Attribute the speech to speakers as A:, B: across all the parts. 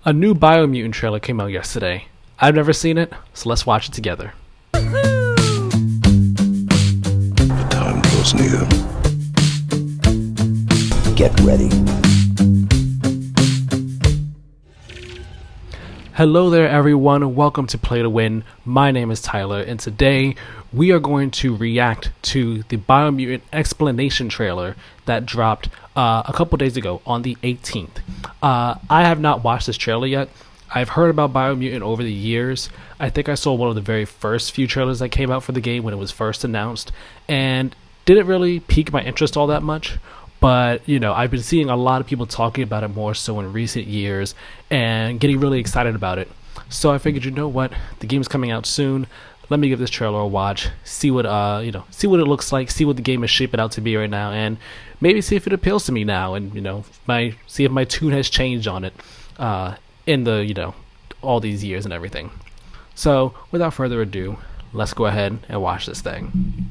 A: A new Biomutant trailer came out yesterday. I've never seen it, so let's watch it together.
B: The time draws near.
C: Get ready.
A: Hello there everyone, welcome to Play to Win. My name is Tyler, and today we are going to react to the Biomutant explanation trailer that dropped a couple days ago on the 18th. I have not watched this trailer yet. I've heard about Biomutant over the years. I think I saw one of the very first few trailers that came out for the game when it was first announced, and didn't really pique my interest all that much. But, you know, I've been seeing a lot of people talking about it more so in recent years and getting really excited about it. So I figured, you know what, the game's coming out soon. Let me give this trailer a watch, see what see what it looks like, see what the game is shaping out to be right now, and maybe see if it appeals to me now, and see if my tune has changed on it in the all these years and everything. So without further ado, let's go ahead and watch this thing.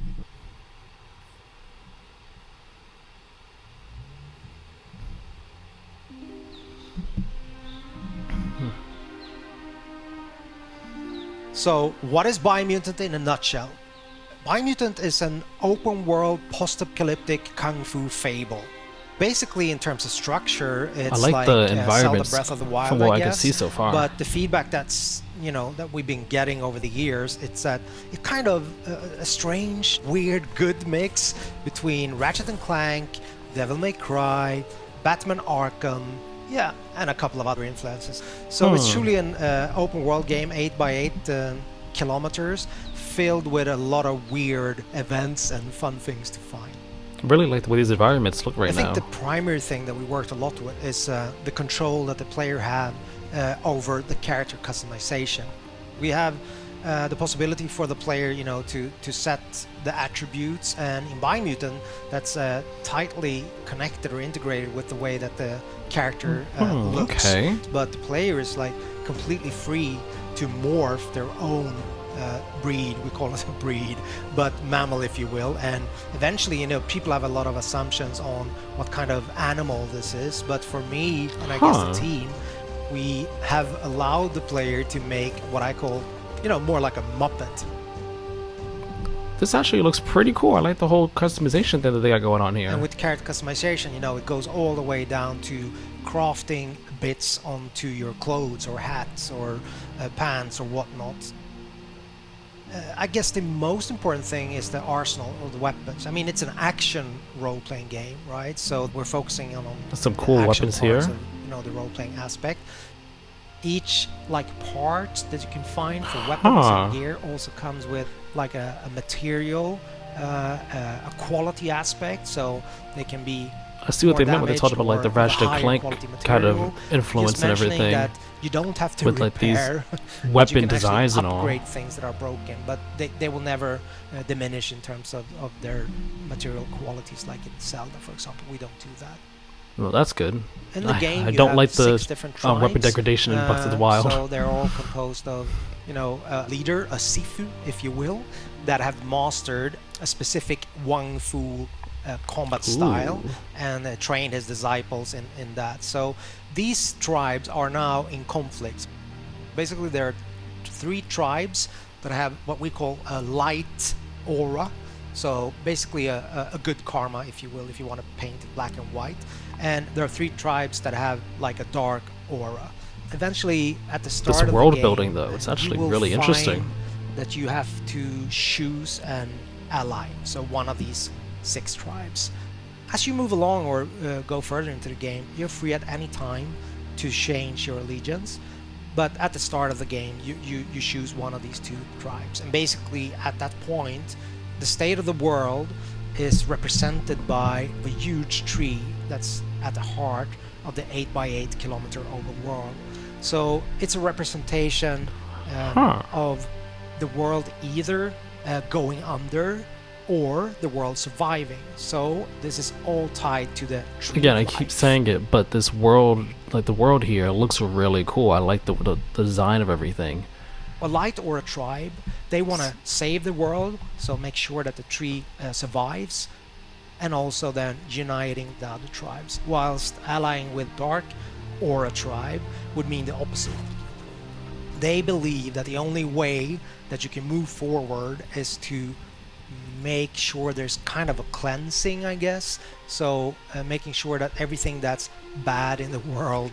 D: So, what is Biomutant in a nutshell? Biomutant is an open-world, post-apocalyptic kung fu fable. Basically, in terms of structure, it's
A: I like the environment
D: Breath of the Wild,
A: from what I
D: guess.
A: can see so far.
D: But the feedback that we've been getting over the years, it's that it's kind of a strange, weird, good mix between Ratchet and Clank, Devil May Cry, Batman Arkham, and a couple of other influences. So it's truly an open world game, 8x8 kilometers, filled with a lot of weird events and fun things to find.
A: I really like the way these environments look right now.
D: I think the primary thing that we worked a lot with is the control that the player have over the character customization. We have the possibility for the player, to set the attributes, and in Biomutant, that's tightly connected or integrated with the way that the character looks.
A: Okay.
D: But the player is like completely free to morph their own breed. We call it a breed, but mammal, if you will. And eventually, people have a lot of assumptions on what kind of animal this is. But for me, and I guess the team, we have allowed the player to make what I call more like a Muppet.
A: This actually looks pretty cool. I like the whole customization thing that they got going on here.
D: And with character customization, it goes all the way down to crafting bits onto your clothes or hats or pants or whatnot. I guess the most important thing is the arsenal or the weapons. I mean, it's an action role-playing game, right? So we're focusing on
A: some cool weapons here.
D: Of, the role-playing aspect. Each part that you can find for weapons and gear also comes with like a material, a quality aspect, so they can be.
A: I see what they meant when they talked about like the Ratchet and Clank kind of influence and everything.
D: That you don't have to
A: with like these
D: weapon
A: designs and all.
D: Upgrade things that are broken, but they will never diminish in terms of their material qualities, like in Zelda, for example. We don't do that.
A: Well, that's good.
D: In the game,
A: I don't like the
D: tribes,
A: weapon degradation in Breath of the Wild.
D: So they're all composed of, a leader, a Sifu, if you will, that have mastered a specific Wang Fu combat style and trained his disciples in that. So these tribes are now in conflict. Basically, there are 3 tribes that have what we call a light aura. So basically a good karma, if you will, if you want to paint it black and white. And there are 3 tribes that have like a dark aura. Eventually, at the start of the game,
A: world building, though, it's actually really interesting.
D: That you have to choose an ally, so one of these 6 tribes. As you move along or go further into the game, you're free at any time to change your allegiance. But at the start of the game, you choose one of these 2 tribes. And basically, at that point, the state of the world is represented by a huge tree that's at the heart of the 8x8 kilometer open world. So it's a representation of the world either going under or the world surviving. So this is all tied to the tree.
A: Again, I keep saying it, but this world, like the world here, looks really cool. I like the design of everything.
D: A light or a tribe, they want to save the world, so make sure that the tree survives, and also then uniting the other tribes, whilst allying with dark or a tribe would mean the opposite. They believe that the only way that you can move forward is to make sure there's kind of a cleansing, I guess. So making sure that everything that's bad in the world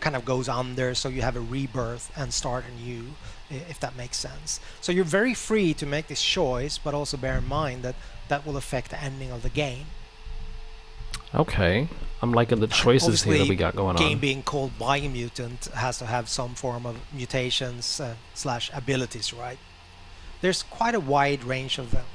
D: kind of goes under, so you have a rebirth and start anew, if that makes sense. So you're very free to make this choice, but also bear in mind that that will affect the ending of the game.
A: Okay, I'm liking the choices here that we got going on.
D: Game being called Biomutant has to have some form of mutations slash abilities, right? There's quite a wide range of them.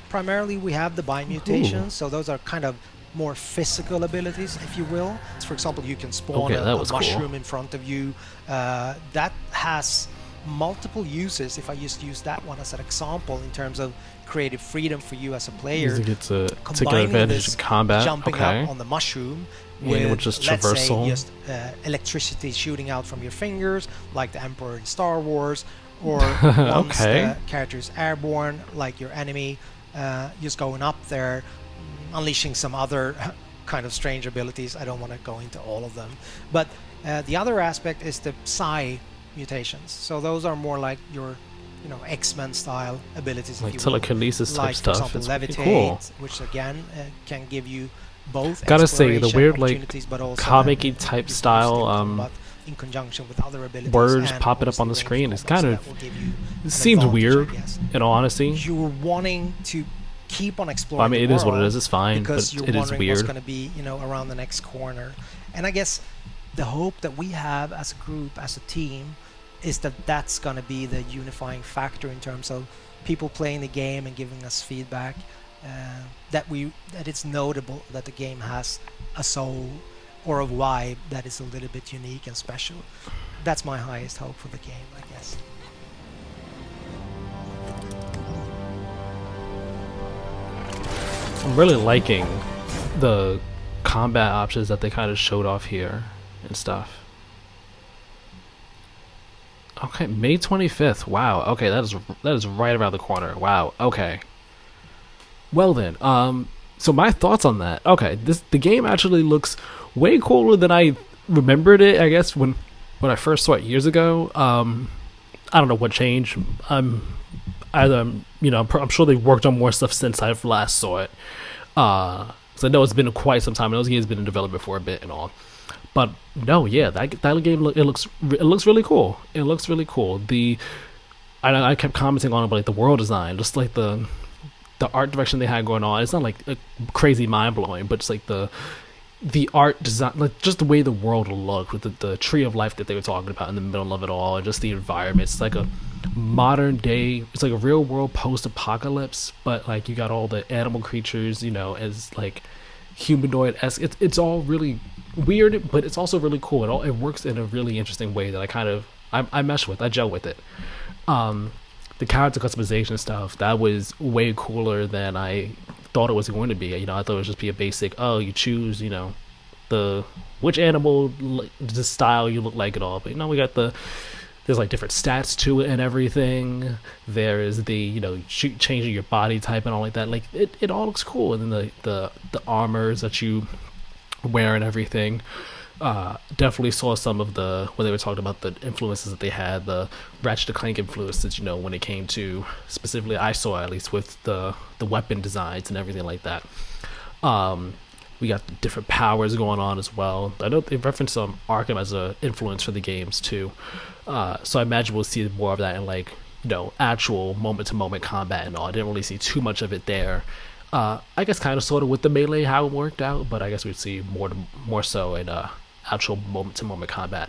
D: Primarily we have the biomutations, so those are kind of more physical abilities, if you will. So for example, you can spawn a mushroom in front of you. That has multiple uses, if I just use that one as an example, in terms of creative freedom for you as a player.
A: It's a particular advantage in combat.
D: Jumping up on the mushroom with just let's say just electricity shooting out from your fingers, like the Emperor in Star Wars, or once the character is airborne, like your enemy, just going up there, unleashing some other kind of strange abilities. I don't want to go into all of them, but the other aspect is the psi mutations. So those are more like your, you know, X-Men style abilities,
A: like telekinesis type stuff.
D: For example,
A: it's
D: levitate,
A: cool.
D: which again can give you both.
A: Gotta say, the weird like
D: but also
A: comic-y type style
D: in conjunction with other abilities,
A: words popping up on the screen is kind of, it seems weird, in all honesty.
D: You're wanting to keep on exploring.
A: I mean, it is what it is. It's fine,
D: because
A: but
D: you're
A: it is
D: wondering
A: weird.
D: what's going to be, you know, around the next corner. And I guess the hope that we have as a group, as a team, is that that's going to be the unifying factor in terms of people playing the game and giving us feedback, that it's notable that the game has a soul or a vibe that is a little bit unique and special. That's my highest hope for the game, I guess.
A: I'm really liking the combat options that they kind of showed off here and stuff. Okay, May 25th. Wow. Okay, that is right around the corner. Wow. Okay. Well then, so my thoughts on that. Okay, the game actually looks way cooler than I remembered it, I guess, when I first saw it years ago. I don't know what changed. You know, I'm sure they've worked on more stuff since I last saw it. So I know it's been quite some time. Those games been in development for a bit and all. But no, yeah, that game it looks really cool. It looks really cool. I kept commenting on it, but like the world design, just like the art direction they had going on. It's not like crazy mind blowing, but it's like the art design, like just the way the world looked with the tree of life that they were talking about in the middle of it all, and just the environment. It's like a modern day, it's like a real world post-apocalypse, but like you got all the animal creatures, you know, as like humanoid-esque. It's all really weird, but it's also really cool. It works in a really interesting way that I mesh with. I gel with it. The character customization stuff, that was way cooler than I thought it was going to be. You know, I thought it would just be a basic, you choose, you know, which animal, the style you look like and all. But you know, we got there's like different stats to it and everything. There is the, you know, changing your body type and all like that. Like it all looks cool. And then the armors that you wear and everything. Definitely saw some of when they were talking about the influences that they had, the Ratchet & Clank influences, you know, when it came to, specifically I saw at least with the weapon designs and everything like that. We got the different powers going on as well. I know they referenced Arkham as an influence for the games too. So I imagine we'll see more of that in, like, you know, actual moment-to-moment combat and all. I didn't really see too much of it there. I guess kind of sort of with the melee how it worked out, but I guess we'd see more so in actual moment-to-moment combat.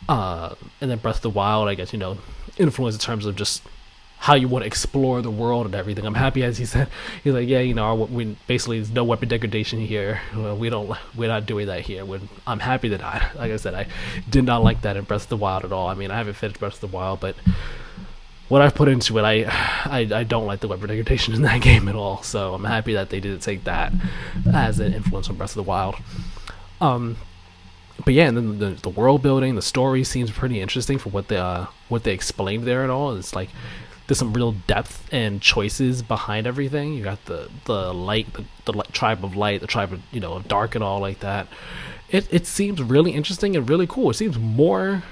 A: And then Breath of the Wild, I guess, you know, influence in terms of just how you want to explore the world and everything. I'm happy, as he said, he's like, yeah, you know, we basically there's no weapon degradation here. We're not doing that here. I'm happy that like I said, I did not like that in Breath of the Wild at all. I mean, I haven't finished Breath of the Wild, but what I've put into it, I don't like the weapon degradation in that game at all. So I'm happy that they didn't take that as an influence on Breath of the Wild. But yeah, and then the world building, the story seems pretty interesting for what they explained there and all. It's like there's some real depth and choices behind everything. You got the light, the tribe of light, the tribe of, you know, of dark and all like that. it seems really interesting and really cool. It seems more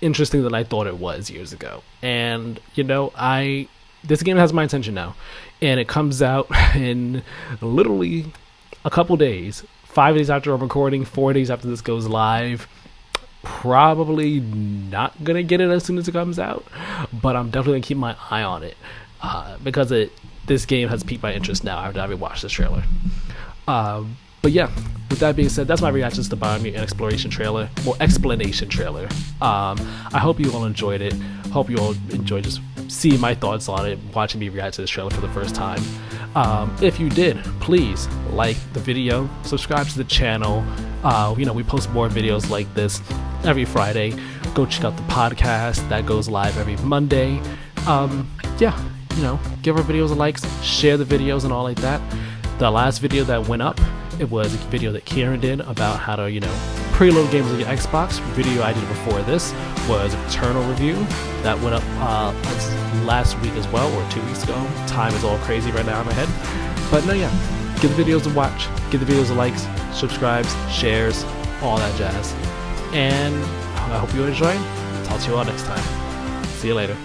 A: interesting than I thought it was years ago. And you know, this game has my attention now, and it comes out in literally a couple days. 5 days after I'm recording, 4 days after this goes live. Probably not gonna get it as soon as it comes out, but I'm definitely gonna keep my eye on it because this game has piqued my interest now after having watched this trailer. But yeah, with that being said, that's my reactions to the Biomutant exploration trailer, or explanation trailer. I hope you all enjoyed it. Hope you all enjoyed just seeing my thoughts on it, watching me react to this trailer for the first time. If you did, please like the video, subscribe to the channel. You know, we post more videos like this every Friday. Go check out the podcast that goes live every Monday. Yeah, you know, give our videos a like, share the videos and all like that. The last video that went up, it was a video that Keiran did about how to, you know, preload games on your Xbox. The video I did before this was a Returnal review that went up last week as well, or 2 weeks ago. Time is all crazy right now in my head. But no, yeah, give the videos a watch, give the videos a likes, subscribes, shares, all that jazz. And I hope you enjoy. Talk to you all next time. See you later.